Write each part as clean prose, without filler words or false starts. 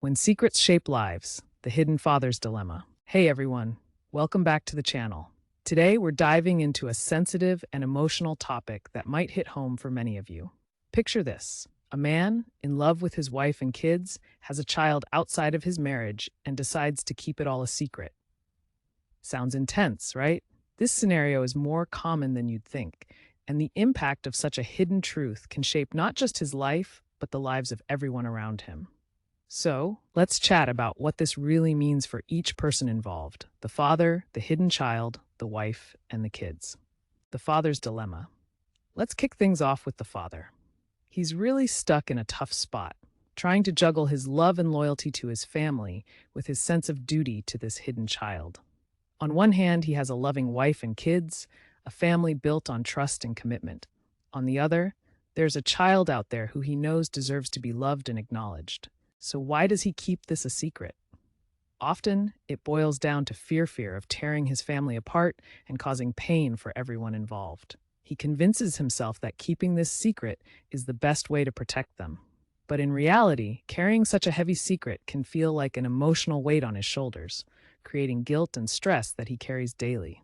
When secrets shape lives, the hidden father's dilemma. Hey everyone, welcome back to the channel. Today we're diving into a sensitive and emotional topic that might hit home for many of you. Picture this: a man in love with his wife and kids has a child outside of his marriage and decides to keep it all a secret. Sounds intense, right? This scenario is more common than you'd think, and the impact of such a hidden truth can shape not just his life, but the lives of everyone around him. So, let's chat about what this really means for each person involved: the father, the hidden child, the wife, and the kids. The father's dilemma. Let's kick things off with the father. He's really stuck in a tough spot, trying to juggle his love and loyalty to his family with his sense of duty to this hidden child. On one hand, he has a loving wife and kids, a family built on trust and commitment. On the other, there's a child out there who he knows deserves to be loved and acknowledged. So why does he keep this a secret? Often, it boils down to fear of tearing his family apart and causing pain for everyone involved. He convinces himself that keeping this secret is the best way to protect them. But in reality, carrying such a heavy secret can feel like an emotional weight on his shoulders, creating guilt and stress that he carries daily.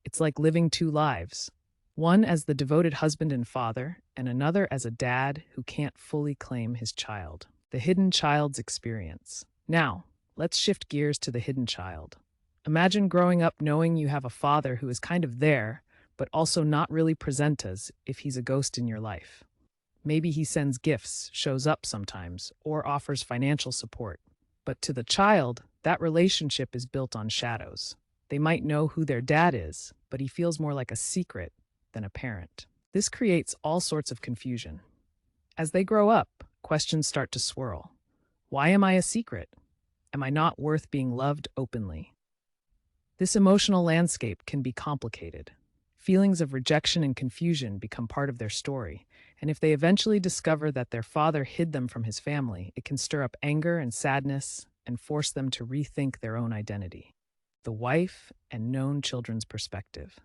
It's like living two lives, one as the devoted husband and father, and another as a dad who can't fully claim his child. The hidden child's experience. Now, let's shift gears to the hidden child. Imagine growing up knowing you have a father who is kind of there, but also not really present as if he's a ghost in your life. Maybe he sends gifts, shows up sometimes, or offers financial support. But to the child, that relationship is built on shadows. They might know who their dad is, but he feels more like a secret than a parent. This creates all sorts of confusion. As they grow up, questions start to swirl. Why am I a secret? Am I not worth being loved openly? This emotional landscape can be complicated. Feelings of rejection and confusion become part of their story, and if they eventually discover that their father hid them from his family, it can stir up anger and sadness and force them to rethink their own identity. The wife and known children's perspective.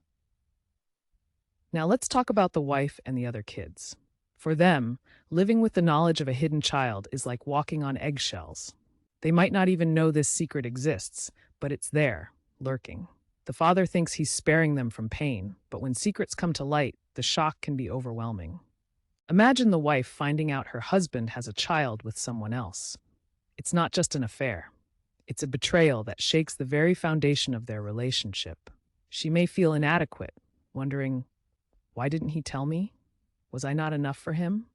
Now let's talk about the wife and the other kids. For them, living with the knowledge of a hidden child is like walking on eggshells. They might not even know this secret exists, but it's there, lurking. The father thinks he's sparing them from pain, but when secrets come to light, the shock can be overwhelming. Imagine the wife finding out her husband has a child with someone else. It's not just an affair. It's a betrayal that shakes the very foundation of their relationship. She may feel inadequate, wondering, why didn't he tell me? Was I not enough for him?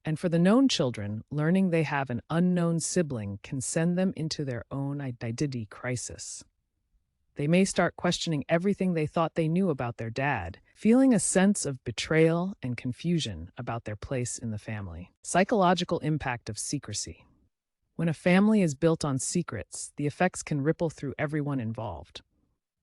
And for the known children, learning they have an unknown sibling can send them into their own identity crisis. They may start questioning everything they thought they knew about their dad, feeling a sense of betrayal and confusion about their place in the family. Psychological impact of secrecy. When a family is built on secrets, the effects can ripple through everyone involved.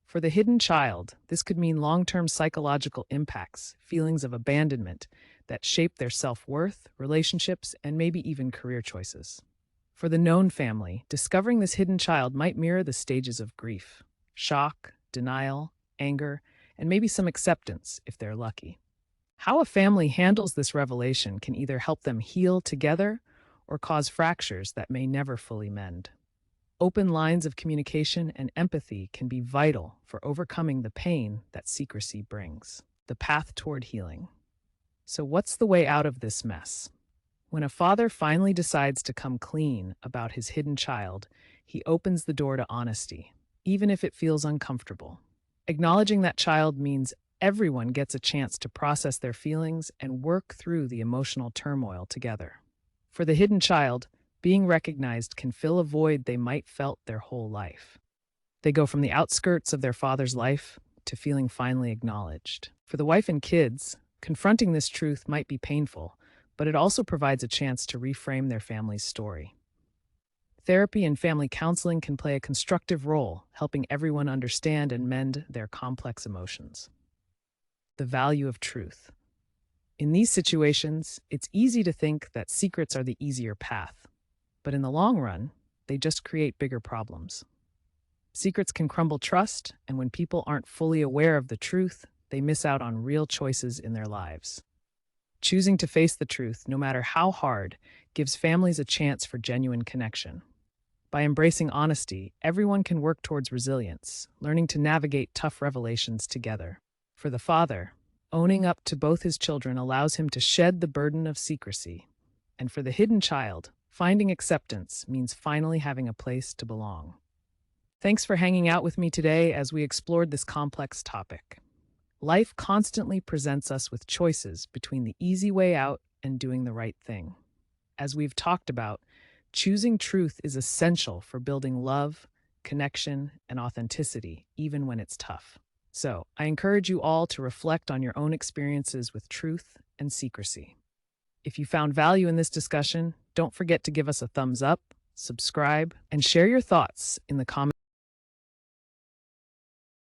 For the hidden child, this could mean long-term psychological impacts, feelings of abandonment that shape their self-worth, relationships, and maybe even career choices. For the known family, discovering this hidden child might mirror the stages of grief: shock, denial, anger, and maybe some acceptance if they're lucky. How a family handles this revelation can either help them heal together or cause fractures that may never fully mend. Open lines of communication and empathy can be vital for overcoming the pain that secrecy brings. The path toward healing. So what's the way out of this mess? When a father finally decides to come clean about his hidden child, he opens the door to honesty, even if it feels uncomfortable. Acknowledging that child means everyone gets a chance to process their feelings and work through the emotional turmoil together. For the hidden child, being recognized can fill a void they might felt their whole life. They go from the outskirts of their father's life to feeling finally acknowledged. For the wife and kids, confronting this truth might be painful, but it also provides a chance to reframe their family's story. Therapy and family counseling can play a constructive role, helping everyone understand and mend their complex emotions. The value of truth. In these situations, it's easy to think that secrets are the easier path. But in the long run, they just create bigger problems. Secrets can crumble trust, and when people aren't fully aware of the truth, they miss out on real choices in their lives. Choosing to face the truth, no matter how hard, gives families a chance for genuine connection. By embracing honesty, everyone can work towards resilience, learning to navigate tough revelations together. For the father, owning up to both his children allows him to shed the burden of secrecy. And for the hidden child, finding acceptance means finally having a place to belong. Thanks for hanging out with me today as we explored this complex topic. Life constantly presents us with choices between the easy way out and doing the right thing. As we've talked about, choosing truth is essential for building love, connection, and authenticity, even when it's tough. So, I encourage you all to reflect on your own experiences with truth and secrecy. If you found value in this discussion, don't forget to give us a thumbs up, subscribe, and share your thoughts in the comments.